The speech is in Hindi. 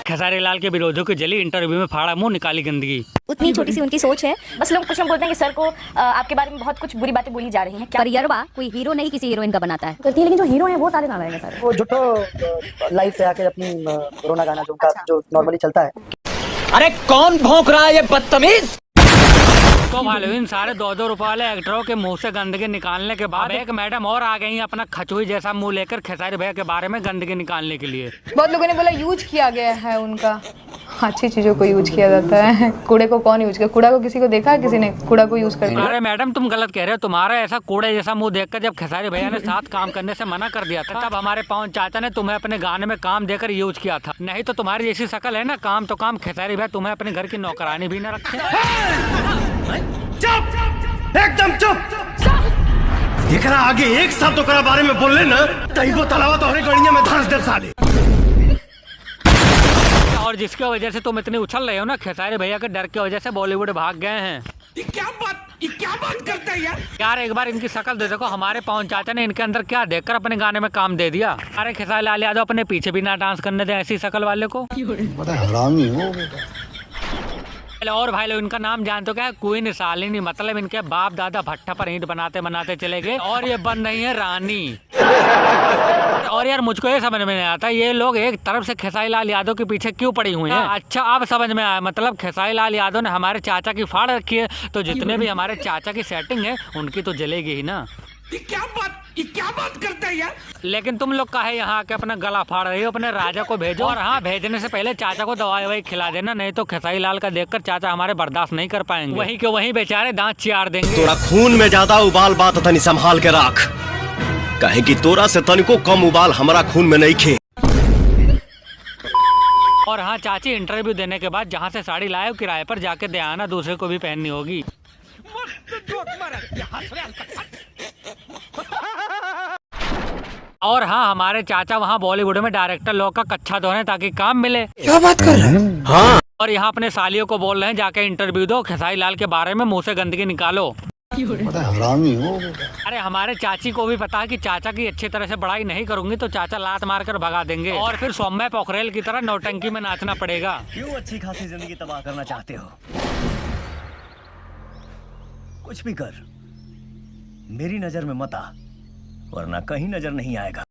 खेसारी लाल के विरोधियों की जली इंटरव्यू में फाड़ा मुंह, निकाली गंदगी। उतनी छोटी सी उनकी सोच है। बस लोग कुछ लोग बोलते हैं कि सर को आपके बारे में बहुत कुछ बुरी बातें बोली जा रही हैं। क्या परियरवा कोई हीरो नहीं किसी हीरोइन का बनाता है करती है, लेकिन जो हीरो है वो सारे नाम आएंगे सर। वो झूठो लाइव पे आके अपनी कोरोना गाना जो उनका जो नॉर्मली चलता है। अरे कौन भौंक रहा है ये बदतमीज। तो भाई इन सारे 2-2 रुपए वाले एक्टरों के मुंह से गंदगी निकालने के बाद एक मैडम और आ गई अपना खचुई जैसा मुंह लेकर खेसारी भैया के बारे में गंदगी निकालने के लिए। बहुत लोगों ने बोला यूज किया गया है उनका। अच्छी चीजों को यूज किया जाता है, कूड़े को कौन यूज किया? कूड़ा को किसी को देखा है किसी ने कूड़ा को यूज करते? अरे मैडम तुम गलत कह रहे हो। तुम्हारा ऐसा कूड़े जैसा मुंह देखकर जब खेसारी भैया ने साथ काम करने से मना कर दिया था, तब हमारे पवन चाचा ने तुम्हें अपने गाने में काम देकर यूज किया था। नहीं तो तुम्हारी जैसी शक्ल है ना, काम तो काम खेसारी भैया तुम्हें अपने घर की नौकरानी भी न रखे। चुप, एकदम चुप। एकरा आगे एक शब्द ओकरा बारे में बोलले ना तई वो तलावा तोहरे गड़िया में धंस दे साले। और जिसके वजह से तुम इतनी उछल रहे हो ना, खेसारी भैया के डर की वजह से बॉलीवुड भाग गए हैं। ये क्या बात करता है यार एक बार इनकी शक्ल दे देखो। हमारे पवन चाचा ने इनके अंदर क्या देखकर अपने गाने में काम दे दिया। अरे खेसारी लाल यादव अपने पीछे भी ना डांस करने दे ऐसी शक्ल वाले को। और भाई लोग इनका नाम जानते हो क्या है? क्वीन शालिनी। मतलब इनके बाप दादा भट्टा पर ईंट बनाते बनाते चले गए और ये बन रही है रानी। और यार मुझको ये समझ में नहीं आता, ये लोग एक तरफ से खेसारी लाल यादव के पीछे क्यों पड़ी हुई हैं? अच्छा अब समझ में आया। मतलब खेसारी लाल यादव ने हमारे चाचा की फाड़ रखी है, तो जितने भी हमारे चाचा की सेटिंग है उनकी तो जलेगी ही ना। ये क्या बात करता है यार। लेकिन तुम लोग काहे यहाँ आके अपना गला फाड़ रहे हो? अपने राजा को भेजो, और हाँ भेजने से पहले चाचा को दवाई ववाई खिला देना, नहीं तो खेसारी लाल का देखकर चाचा हमारे बर्दाश्त नहीं कर पाएंगे। वहीं के वहीं बेचारे दांत चियार देंगे। तोरा खून में ज्यादा उबाल बात तनी संभाल के रख, कहे कि तोरा से तनिको कम उबाल हमारा खून में नहीं खे। और हाँ चाची, इंटरव्यू देने के बाद जहाँ से साड़ी लाए किराए पर जाके दे आना, दूसरे को भी पहननी होगी। और हाँ हमारे चाचा वहाँ बॉलीवुड में डायरेक्टर लोग का कच्चा धोने ताकि काम मिले। क्या बात कर रहे हैं? हाँ। और यहाँ अपने सालियों को बोल रहे हैं जाके इंटरव्यू दो, खेसारी लाल के बारे में मुंह से गंदगी निकालो। अरे हमारे चाची को भी पता है कि चाचा की अच्छी तरह से बड़ाई नहीं करूंगी तो चाचा लात मार कर भगा देंगे और फिर सौम्य पोखरेल की तरह नौटंकी में नाचना पड़ेगा। क्यों अच्छी खासी जिंदगी तबाह करना चाहते हो? कुछ भी कर, मेरी नजर में मत आ, वरना कहीं नजर नहीं आएगा।